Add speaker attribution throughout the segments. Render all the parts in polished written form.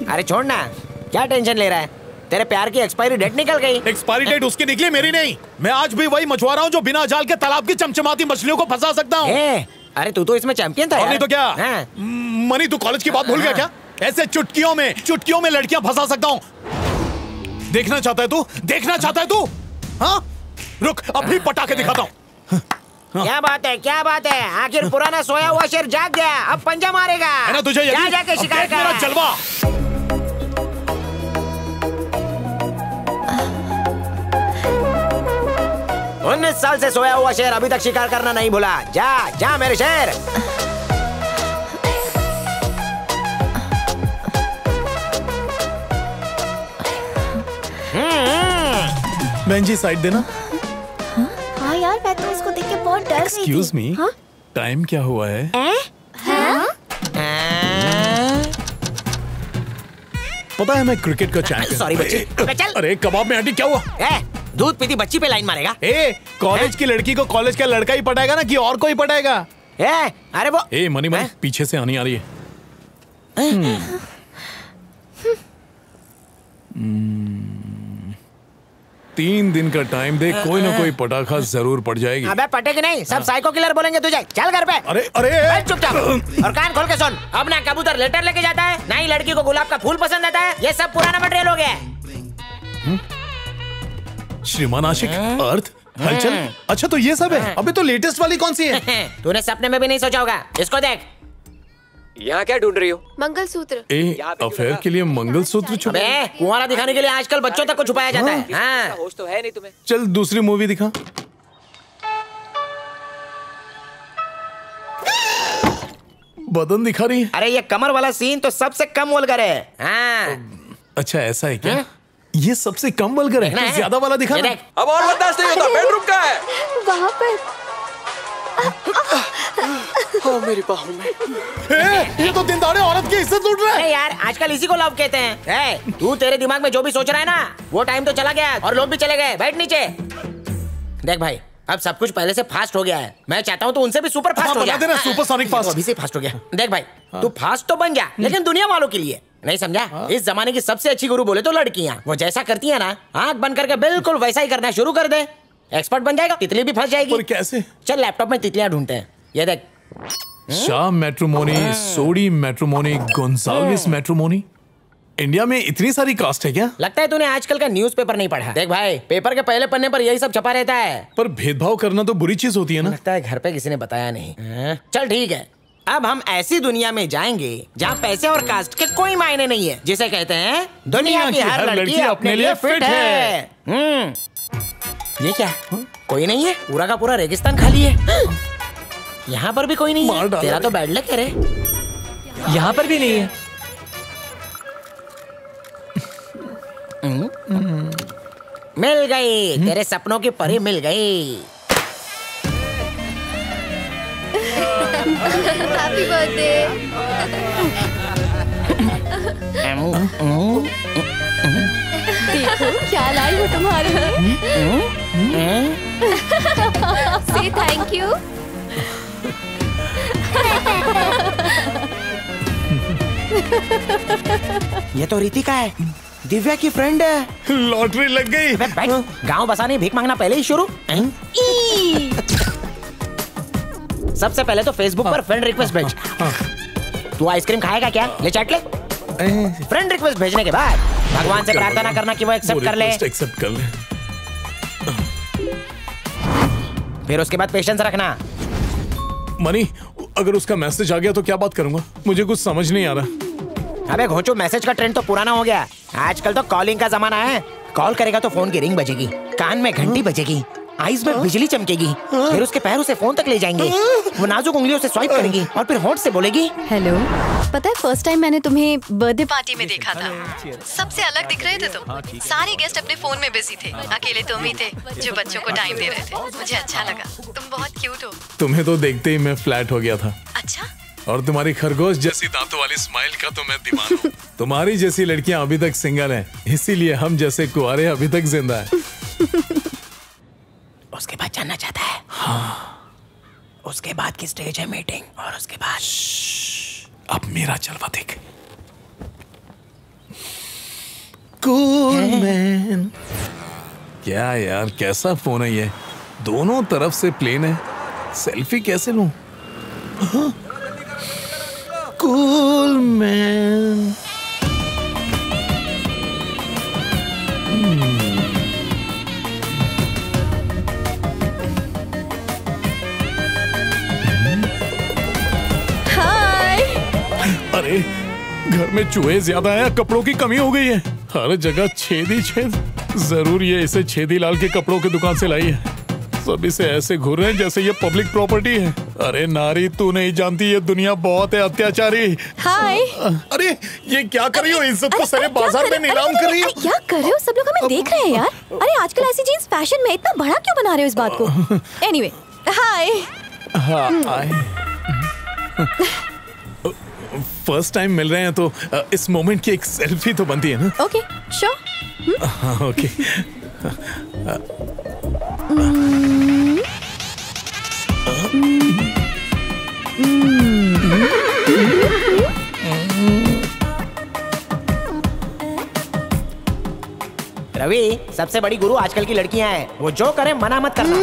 Speaker 1: अरे छोड़ ना, क्या टेंशन ले रहा है? तेरे प्यार की एक्सपायरी डेट निकल गई।
Speaker 2: एक्सपायरी डेट उसकी निकली, मेरी नहीं। मैं आज भी वही मछुआरा हूँ जो बिना जाल के तालाब की चमचमाती मछलियों को फंसा सकता हूँ।
Speaker 1: अरे तू तो इसमें चैंपियन था।
Speaker 2: नहीं तो क्या? मनी, तू कॉलेज की बात भूल गया क्या? ऐसे चुटकियों में लड़कियां फंसा सकता हूँ। देखना चाहता है तू? देखना चाहता है तू? हाँ, रुक, अभी पटाखे दिखाता हूँ।
Speaker 1: क्या बात है, क्या बात है? आखिर पुराना सोया हुआ शेर जाग गया, अब पंजा मारेगा।
Speaker 2: है ना तुझे यकीन?
Speaker 1: जाके शिकार कर।
Speaker 2: मेरा जलवा।
Speaker 1: 19 साल से सोया हुआ शेर अभी तक शिकार करना नहीं भूला। जा जा मेरे शेर।
Speaker 2: बहन जी साइड देना।
Speaker 3: हाँ यार, मैं तो इसको देख के बहुत डर गई थी।
Speaker 2: एक्सक्यूज मी, टाइम क्या हुआ है? पता है मैं क्रिकेट का चैंपियन।
Speaker 1: सॉरी बच्ची। चल।
Speaker 2: अरे कबाब में आंटी क्या हुआ?
Speaker 1: दूध पीती बच्ची पे लाइन मारेगा?
Speaker 2: कॉलेज की लड़की को कॉलेज का लड़का ही पटाएगा ना कि और कोई पटाएगा?
Speaker 1: अरे वो
Speaker 2: मनी पीछे से आनी आ रही है। 3 दिन का टाइम दे, कोई ना कोई पटाखा जरूर पड़ जाएगी।
Speaker 1: अबे पटेगी नहीं, सब साइको किलर बोलेंगे तुझे। चल घर पे।
Speaker 2: अरे
Speaker 1: चुपचाप और कान खोल के सुन। अब ना कबूतर लेटर लेके जाता है, ना ही लड़की को गुलाब का फूल पसंद आता है। ये सब पुराना मटेरियल हो गया है।
Speaker 2: श्रीमान आशिक, अर्थ, हलचल। अच्छा तो ये सब है। अबे तो लेटेस्ट वाली कौन सी है?
Speaker 1: तूने सपने में भी नहीं सोचा होगा। इसको देख।
Speaker 4: यहाँ क्या ढूंढ रही हो?
Speaker 3: मंगलसूत्र।
Speaker 2: अफेयर के लिए मंगलसूत्र छुपा?
Speaker 1: कुंवारा दिखाने के लिए आजकल बच्चों तक को छुपाया जाता है।
Speaker 4: होश तो है नहीं तुम्हें।
Speaker 2: चल दूसरी मूवी दिखा। बदन दिखा रही है।
Speaker 1: अरे ये कमर वाला सीन तो सबसे कम वल्गर है।
Speaker 2: अच्छा ऐसा है क्या? ये सबसे कम वल्गर है। ज्यादा वाला दिखा ना।
Speaker 4: अब और बर्दाश्त नहीं होता। बेडरूम का है
Speaker 3: वहाँ पर।
Speaker 4: मेरी बाहों में।
Speaker 2: ये तो दिनदाड़े औरत की इज्जत लूट रहा है।
Speaker 1: अरे यार आजकल इसी को लव कहते हैं। तू तेरे दिमाग में जो भी सोच रहा है ना, वो टाइम तो चला गया और लोग भी चले गए। बैठ नीचे। देख भाई, अब सब कुछ पहले से फास्ट हो गया है। मैं चाहता हूँ तू उनसे भी सुपर फास्ट हो जा।
Speaker 2: Supersonic fast.
Speaker 1: अभी से फास्ट हो गया। देख भाई, तू फास्ट तो बन जा, लेकिन दुनिया वालों के लिए नहीं, समझा? इस जमाने की सबसे अच्छी गुरु बोले तो लड़कियां। वो जैसा करती है ना, आंख बंद करके बिल्कुल वैसा ही करना शुरू कर दे। एक्सपर्ट बन जाएगा। तितली भी फंस जाएगी।
Speaker 2: पर कैसे?
Speaker 1: चल लैपटॉप में तितलियां ढूंढते हैं। ये देख,
Speaker 2: शाह मैट्रिमोनी, सोडी मैट्रिमोनी, गोंसाल्विस मैट्रिमोनी। इंडिया में इतनी सारी कास्ट है क्या?
Speaker 1: लगता है तूने आजकल का न्यूज़पेपर नहीं पढ़ा। देख भाई, पेपर के पहले पन्ने पर यही सब छपा रहता है।
Speaker 2: पर भेदभाव करना तो बुरी चीज होती है ना।
Speaker 1: लगता है घर पे किसी ने बताया नहीं। चल ठीक है, अब हम ऐसी दुनिया में जाएंगे जहाँ पैसे और कास्ट के कोई मायने नहीं है, जिसे कहते हैं दुनिया की हर लड़की अपने लिए फिट है। ये क्या? कोई नहीं है, पूरा का पूरा रेगिस्तान खाली है। यहाँ पर भी कोई नहीं है। तेरा तो बैड लक है रे।
Speaker 4: यहाँ पर भी नहीं है।
Speaker 1: मिल गई, तेरे सपनों की परी मिल गई।
Speaker 3: Happy birthday. देखो क्या लाई हो तुम्हारे। से थैंक यू।
Speaker 1: ये तो रितिका है, दिव्या की फ्रेंड है।
Speaker 2: लॉटरी लग गई।
Speaker 1: गांव बसाने भीख मांगना पहले ही शुरू। सबसे पहले तो फेसबुक पर फ्रेंड रिक्वेस्ट भेज। तू आइसक्रीम खाएगा क्या? ले चाट ले। फ्रेंड रिक्वेस्ट भेजने के बाद भगवान से प्रार्थना करना कि वो एक्सेप्ट कर ले।
Speaker 2: एक्सेप्ट कर ले।
Speaker 1: फिर उसके बाद पेशेंस रखना।
Speaker 2: मनी, अगर उसका मैसेज आ गया तो क्या बात करूंगा? मुझे कुछ समझ नहीं आ रहा।
Speaker 1: अबे घोचू, मैसेज का ट्रेंड तो पुराना हो गया। आजकल तो कॉलिंग का जमाना है। कॉल करेगा तो फोन की रिंग बजेगी, कान में घंटी बजेगी, आईज में बिजली चमकेगी, फिर उसके पैर उसे फोन तक ले जाएंगे। वो नाजुक उंगलियों से स्वाइप करेंगी और फिर होंठ से बोलेगी
Speaker 5: हेलो। पता है फर्स्ट टाइम मैंने तुम्हें बर्थडे पार्टी में देखा था। सबसे अलग दिख रहे थे तुम। सारे गेस्ट अपने फोन में बिजी थे, अकेले तुम ही थे जो बच्चों को टाइम दे रहे थे। मुझे अच्छा लगा, तुम बहुत क्यूट हो।
Speaker 2: तुम्हें तो देखते ही मैं फ्लैट हो गया था।
Speaker 5: अच्छा?
Speaker 2: और तुम्हारी खरगोश जैसी दांतों वाली स्माइल का तो मैं दीवाना हूँ। तुम्हारी जैसी लड़कियां अभी तक सिंगल हैं, इसीलिए हम जैसे कुंवारे अभी तक जिंदा हैं।
Speaker 1: उसके बाद जानना चाहता है? हाँ। उसके बाद की स्टेज है मीटिंग, और उसके बाद
Speaker 2: अब मेरा जलवा देख। Cool man. क्या यार, कैसा फोन है ये? दोनों तरफ से प्लेन है, सेल्फी कैसे लूं? Cool man.
Speaker 5: हाय।
Speaker 2: अरे घर में चूहे ज्यादा है, कपड़ों की कमी हो गई है, हर जगह छेद ही छेद। जरूर ये इसे छेदी लाल के कपड़ों की दुकान से लाई है। सब इसे ऐसे घूर रहे हैं जैसे ये पब्लिक प्रॉपर्टी है। अरे नारी, तू नहीं जानती ये दुनिया बहुत है अत्याचारी।
Speaker 5: हाय।
Speaker 2: अरे ये क्या कर रही हो? इज्जत को सारे बाजार में नीलाम कर रही हो।
Speaker 3: क्या कर रहे हो? सब लोग हमें देख रहे हैं यार। अरे आजकल ऐसी जीन्स फैशन में, इतना बड़ा क्यों बना रहे हो इस बात को? एनीवे, हाय।
Speaker 2: फर्स्ट टाइम मिल रहे हैं तो इस मोमेंट की एक सेल्फी तो बनती है ना?
Speaker 3: Okay, sure.
Speaker 2: ओके।
Speaker 1: रवि, सबसे बड़ी गुरु आजकल की लड़कियां हैं। वो जो करे मना मत करना।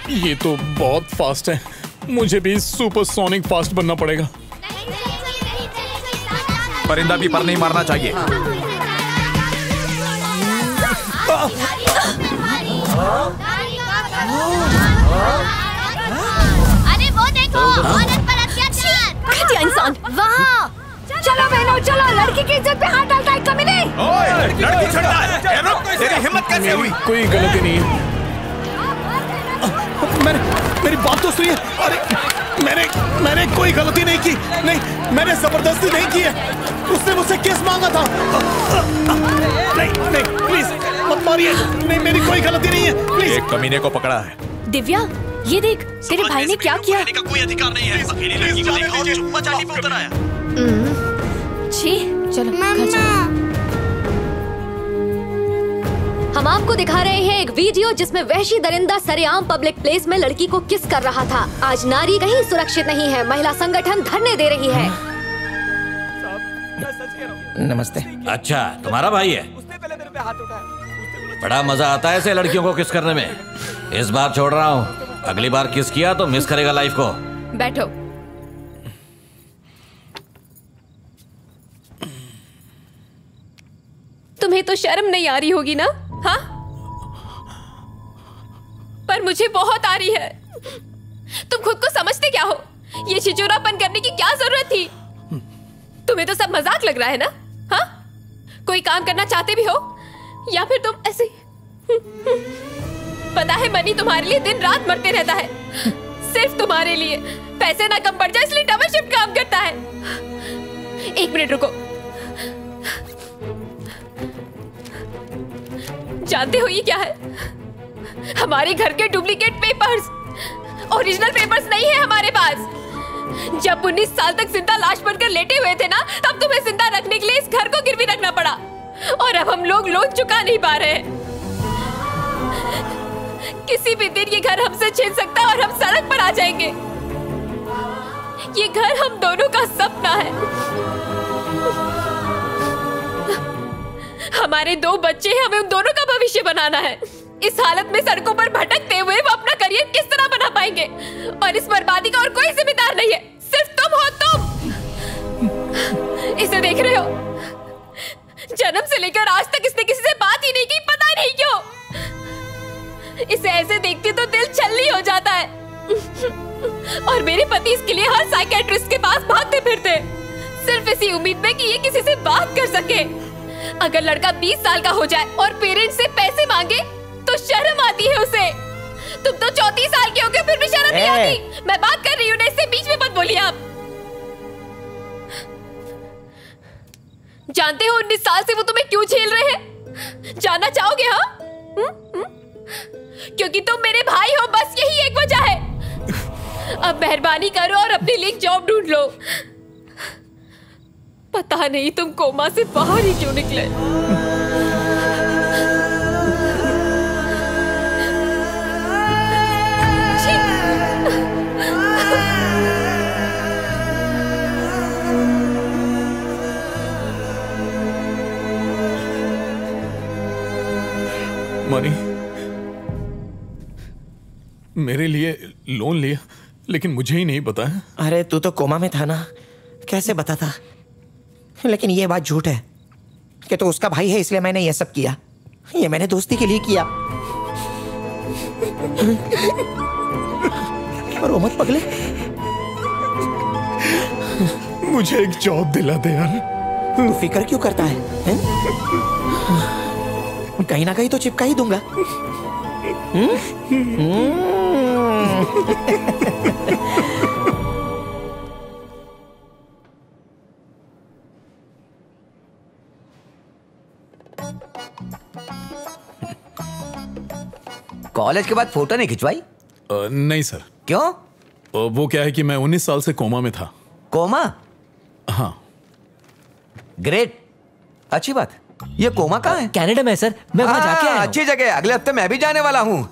Speaker 2: ये तो बहुत फास्ट है, मुझे भी सुपरसोनिक फास्ट बनना पड़ेगा।
Speaker 6: परिंदा भी पर नहीं मारना चाहिए।
Speaker 3: अरे वो देखो, औरत पर अत्याचार। घटिया इंसान। वहाँ। चलो बहनों, चलो। लड़की की इज्जत पे हाथ डालता है कमीने।
Speaker 6: ओए, लड़की छुड़ता है। रुक, तेरी हिम्मत कैसे हुई?
Speaker 2: कोई गलती नहीं है। मेरी बात तो सुनिए। अरे मैंने कोई गलती नहीं की। नहीं, मैंने जबरदस्ती नहीं की है। उसने मुझसे किस मांगा था। नहीं प्लीज मत मारिए। नहीं, मेरी कोई गलती नहीं है, प्लीज।
Speaker 6: एक कमीने को पकड़ा है।
Speaker 3: दिव्या, ये देख, तेरे भाई ने क्या किया।
Speaker 6: का कोई अधिकार नहीं है। अकेली लड़की को देखा और चुम्मा चाटी पे उतर आया।
Speaker 3: छी, चलो घर चलो।
Speaker 7: हम आपको दिखा रहे हैं एक वीडियो जिसमें वहशी दरिंदा सरेआम पब्लिक प्लेस में लड़की को किस कर रहा था। आज नारी कहीं सुरक्षित नहीं है। महिला संगठन धरने दे रही है।
Speaker 1: नमस्ते।
Speaker 8: अच्छा, तुम्हारा भाई है? बड़ा मजा आता है ऐसे लड़कियों को किस करने में। इस बार छोड़ रहा हूँ, अगली बार किस किया तो मिस करेगा लाइफ को।
Speaker 7: बैठो। तुम्हें तो शर्म नहीं आ रही होगी ना? हाँ, पर मुझे बहुत आ रही है। तुम खुद को समझते क्या हो? ये छिचोरापन करने की क्या जरूरत थी? तुम्हें तो सब मजाक लग रहा है ना? हाँ, कोई काम करना चाहते भी हो या फिर तुम ऐसे? पता है मनी तुम्हारे लिए दिन रात मरते रहता है, सिर्फ तुम्हारे लिए। पैसे ना कम पड़ जाए इसलिए डबल शिफ्ट काम करता है। एक मिनट रुको। जानते हो ये क्या है? हमारे घर के डुप्लीकेट पेपर्स। ओरिजिनल पेपर्स नहीं है हमारे पास। जब 19 साल तक जिंदा लाश बनकर लेटे हुए थे ना, तब तुम्हें जिंदा रखने के लिए इस घर को गिरवी रखना पड़ा। और अब हम लोग लोन चुका नहीं पा रहे हैं। किसी भी दिन ये घर हमसे छीन सकता है और हम सड़क पर आ जाएंगे। ये घर हम दोनों का सपना है। हमारे 2 बच्चे हैं, हमें उन दोनों का भविष्य बनाना है। इस हालत में सड़कों पर भटकते हुए वो अपना करियर किस तरह बना पाएंगे? और इस बर्बादी का और कोई जिम्मेदार नहीं है, सिर्फ तुम हो। तुम इसे देख रहे हो? जन्म से लेकर आज तक इसने किसी से बात ही नहीं की, पता नहीं क्यों। इसे ऐसे देखते तो दिल छलनी हो जाता है। और मेरे पति इसके लिए हर साइकियाट्रिस्ट के पास भागते फिरते, सिर्फ इसी उम्मीद में कि ये किसी से बात कर सके। अगर लड़का 20 साल का हो जाए और पेरेंट्स से पैसे मांगे तो शर्म आती है उसे। तुम तो 34 साल के हो गए, फिर भी शर्म नहीं आती। मैं बात कर रही हूँ ना, इससे बीच में मत बोलिए आप। जानते हो 19 साल से वो तुम्हें क्यों झेल रहे हैं? जानना चाहोगे? हाँ, क्योंकि तुम मेरे भाई हो, बस यही एक वजह है। अब मेहरबानी करो और अपने लिए जॉब ढूंढ लो। पता नहीं तुम कोमा से बाहर ही क्यों निकले।
Speaker 2: मेरे लिए लोन लिया, लेकिन मुझे ही नहीं पता है।
Speaker 1: अरे तू तो कोमा में था ना, कैसे बता था? लेकिन ये बात झूठ है कि तो उसका भाई है इसलिए मैंने ये सब किया। ये मैंने दोस्ती के लिए किया। और वो मत पगले,
Speaker 2: मुझे एक जॉब दिला दे यार।
Speaker 1: तू फिक्र क्यों करता है? कहीं ना कहीं तो चिपका ही दूंगा।
Speaker 9: कॉलेज के बाद फोटो नहीं खिंचवाई?
Speaker 2: नहीं सर।
Speaker 9: क्यों?
Speaker 2: वो क्या है कि मैं 19 साल से कोमा में था।
Speaker 9: कोमा?
Speaker 2: हाँ।
Speaker 9: ग्रेट, अच्छी बात। ये कोमा कहाँ है?
Speaker 4: कनाडा में सर, मैं वहां जाके आया हूं।
Speaker 9: अच्छी जगह, अगले हफ्ते मैं भी जाने वाला हूँ।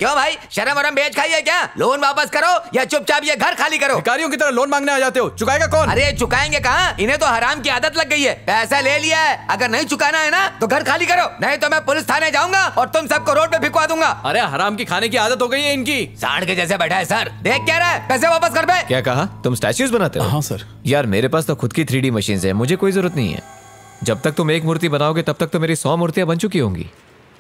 Speaker 9: क्यों भाई, शर्म वरम बेच खाई है क्या? लोन वापस करो या चुपचाप ये घर खाली करो।
Speaker 10: भिखारियों की तरह लोन मांगने आ जाते हो, चुकाएगा कौन?
Speaker 9: अरे चुकाएंगे कहाँ, इन्हें तो हराम की आदत लग गई है। पैसा ले लिया है, अगर नहीं चुकाना है ना तो घर खाली करो, नहीं तो मैं पुलिस थाने जाऊंगा और तुम सबको रोड पे भिखवा दूंगा।
Speaker 10: अरे हराम की खाने की आदत हो गई है इनकी।
Speaker 9: सांड के जैसे बैठा है सर, देख क्या रहा है, पैसे वापस कर बे।
Speaker 10: क्या कहा? तुम स्टैच्यूज बनाते हो?
Speaker 2: हाँ सर।
Speaker 10: यार मेरे पास तो खुद की 3D मशीन है, मुझे कोई जरूरत नहीं है। जब तक तुम एक मूर्ति बनाओगे तब तक तो मेरी 100 मूर्तियां बन चुकी होंगी।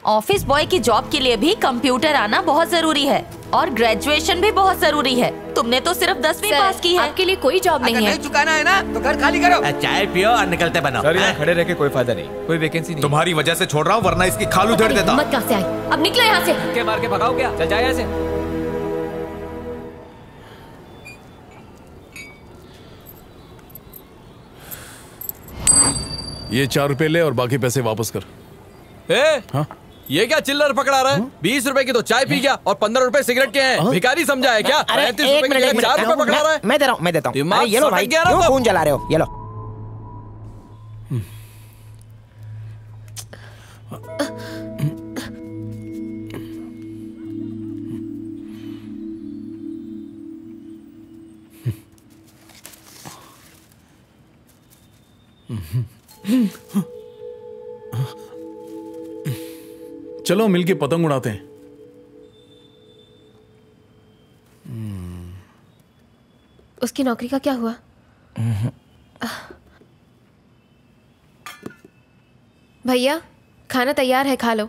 Speaker 11: ऑफिस बॉय की जॉब के लिए भी कंप्यूटर आना बहुत जरूरी है और ग्रेजुएशन भी बहुत जरूरी है। तुमने तो सिर्फ 10वीं पास की है।
Speaker 7: आपके लिए कोई जॉब नहीं है।
Speaker 9: नहीं चुकाना है ना तो घर खाली करो।
Speaker 8: चाय पियो और निकलते बनाओ।
Speaker 10: सर यहाँ खड़े रह के कोई फायदा नहीं, कोई वैकेंसी नहीं।
Speaker 6: तुम्हारी वजह से छोड़ रहा हूँ, वरना इसकी खाल उधेड़ देता।
Speaker 7: मत कहाँ से आई? अब निकलो यहाँ से।
Speaker 4: के मार के भगाओ क्या? चल जाए यहाँ से।
Speaker 2: ये 4 रुपए ले और बाकी पैसे वापस कर।
Speaker 10: हाँ? ये क्या चिल्लर पकड़ा रहा है? 20 रुपए की तो चाय पी गया और 15 रुपए सिगरेट के हैं। भिखारी समझा है क्या?
Speaker 1: अरे
Speaker 10: 35
Speaker 1: एक
Speaker 10: रुपए
Speaker 1: मिनट,
Speaker 10: के 4 रुपए पकड़ा रहा है।
Speaker 1: मैं दे रहा हूँ, मैं देता हूँ।
Speaker 10: दिमाग
Speaker 1: अरे ये लो
Speaker 10: सटक
Speaker 1: भाई,
Speaker 10: गया ना
Speaker 1: क्यों
Speaker 10: तब?
Speaker 1: फोन चला रहे हो? ये लो।
Speaker 2: चलो मिलके पतंग उड़ाते हैं।
Speaker 7: उसकी नौकरी का क्या हुआ? भैया खाना तैयार है, खा लो।